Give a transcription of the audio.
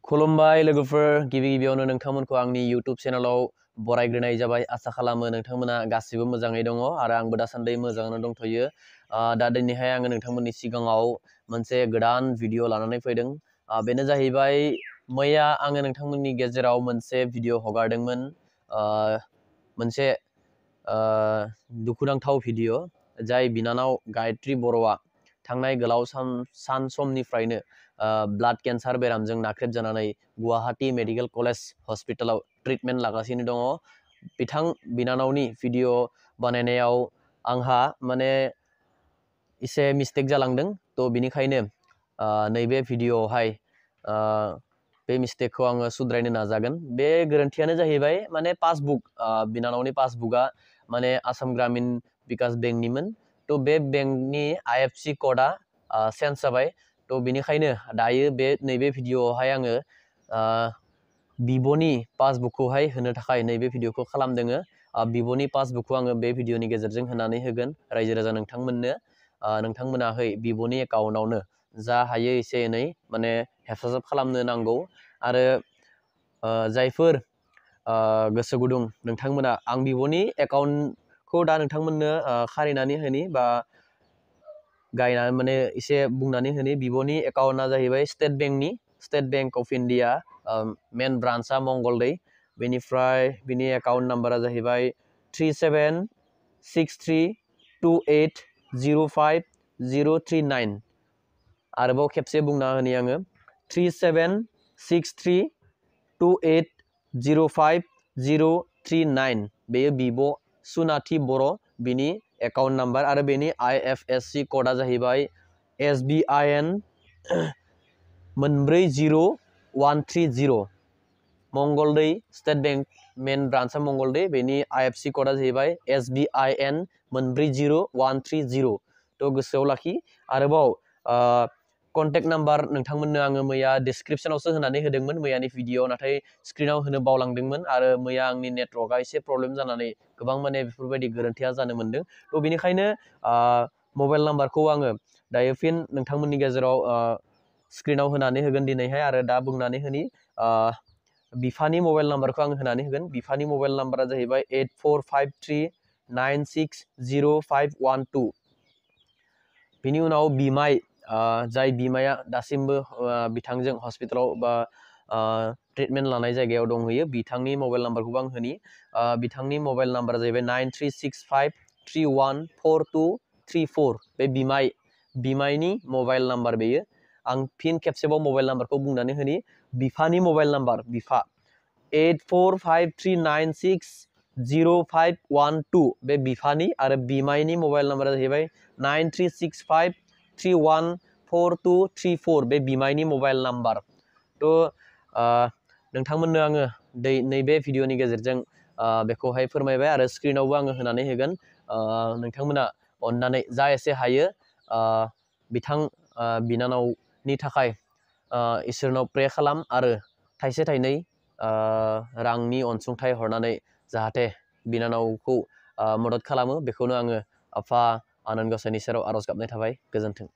खुलुमबाय लोगोफोर गिबि गिबियावनो नोंथांमोनखौ आंनि YouTube चेनेलाव बरायग्रोनाय जाबाय आसा खालामो नोंथांमोना गासिबो मोजाङै दङ आरो आंबो दासान्दि मोजाङैनो दंथ'यो दा दिनैहाय आङो नोंथांमोननि सिगाङाव मोनसे गोदान भिडिअ लानानै फैदों बेनो जाहैबाय मैया आङो नोंथांमोननि गेजेराव मोनसे भिडिअ हगारदोंमोन मोनसे दुखुनांथाव भिडिअ जाय बिनानाव गायत्री बर'आ थांनाय गोलाव सान समनिफ्रायनो ब्लाड केन्सार बेरामजों नाख्रेबजानानै गुवाहाटी मेडिकेल कलेज हस्पिटालाव ट्रिटमेन्ट लागासिनो दङ बिथां बिनानावनि भिडिअ बानायनायाव आंहा माने एसे मिस्टेक जालांदों थ' बिनिखायनो नैबे भिडिअआवहाय बे मिस्टेकखौ आङो सुद्रायनो नाजागोन बे गोरोन्थियानो जाहैबाय माने पासबुक बिनानावनि पासबुकआ माने आसाम ग्रामीण विकास बेंकनिमोन थ' बे बेंकनि IFSC क'डआ चेन्ज जाबाय थ' बिनिखायनो दायो बे नैबे भिडिअआवहाय आङो बिब'नि पासबुकखौहाय होनो थाखाय नैबे भिडिअखौ खालामदों बिब'नि पासबुकखौ आङो बे भिडिअनि गेजेरजों होनानै होगोन रायजो राजा नोंथांमोननो नोंथांमोनाहै बिब'नि एकाउन्टआवनो जा हायो एसे एनै माने हेफाजाब खालामनो नांगौ आरो जायफोर गोसो गुदुं नोंथांमोना आं बिब'नि एकाउन्टखौ दा नोंथांमोननो खारिनानै होनि बा गायनानै माने एसे बुंनानै होनि बिब'नि एकाउन्टआ जाहैबाय स्टेट बेंक अफ इन्डिया मेन ब्रान्चआ मंगलदै बेनिफ्राय बिनि एकाउन्ट नाम्बारा जाहैबाय 376328050039 आरोबाव खेबसे बुंना होनि आङो 376328050039 बेयो बिब' सुनाथि बर' बिनि एकाउन्ट नाम्बार आरो बेनि IFSC क'डआ जाहैबाय SBIN 40130 मंगलदै स्टेट बेंक मेन ब्रान्चआ मंगलदै बेनि IFSC क'डआ जाहैबाय SBIN 40130 थ' गोसोआव लाखि आरोबाव कन्टेक्ट नाम्बार नोंथांमोननो आङो मैया डिसक्रिपसनावसो होनानै होदोंमोन मैयानि भिडिअ नाथाय स्क्रिनाव होनो बावलांदोंमोन आरो मैया आंनि नेटवर्कआ एसे प्रब्लेम जानानै गोबां माने बेफोरबायदि गोरोन्थिया जानो मोन्दों थ' बेनिखायनो मबाइल नाम्बारखौ आङो दायो फिन नोंथांमोननि गेजेराव स्क्रिनाव होनानै होगोन दिनैहाय आरो दा बुंनानै होनि बिफानि मबाइल नाम्बारखौ आं होनानै होगोन बिफानि मबाइल नाम्बारा जाहैबाय 8453960512 बिनि उनाव बिमाय जाय बिमाया दासिमबो बिथांजों हस्पिटालाव बा ट्रिटमेन्ट लानाय जायगायाव दंहैयो बिथांनि मबाइल नाम्बारखौबो आं होनि बिथांनि मबाइल नाम्बारा जाहैबाय 9365314234 बे बिमायनि मबाइल नाम्बार बेयो आं फिन खेबसेबाव मबाइल नाम्बारखौ बुंनानै होनि बिफानि मबाइल नाम्बार बिफा 8453960512 बे बिफानि आरो बिमायनि मबाइल नाम्बारा जाहैबाय 9365314234 बे बिमायनि मबाइल नाम्बार थ' नोंथांमोननो आङो नैबे भिडिअनि गेजेरजों बेखौहाय फोरमायबाय आरो स्क्रिनावबो आङो होनानै होगोन नोंथांमोना अननानै जा एसे हायो बिथां बिनानावनि थाखाय इसोरनाव प्रे खालाम आरो थाइसे थाइनै रांनि अनसुंथाइ हरनानै जाहाथे बिनानावखौ मदद खालामो बेखौनो आङो आफा आनान गसाइनि सेराव आर'ज गाबनाय थाबाय गोजोन्थों।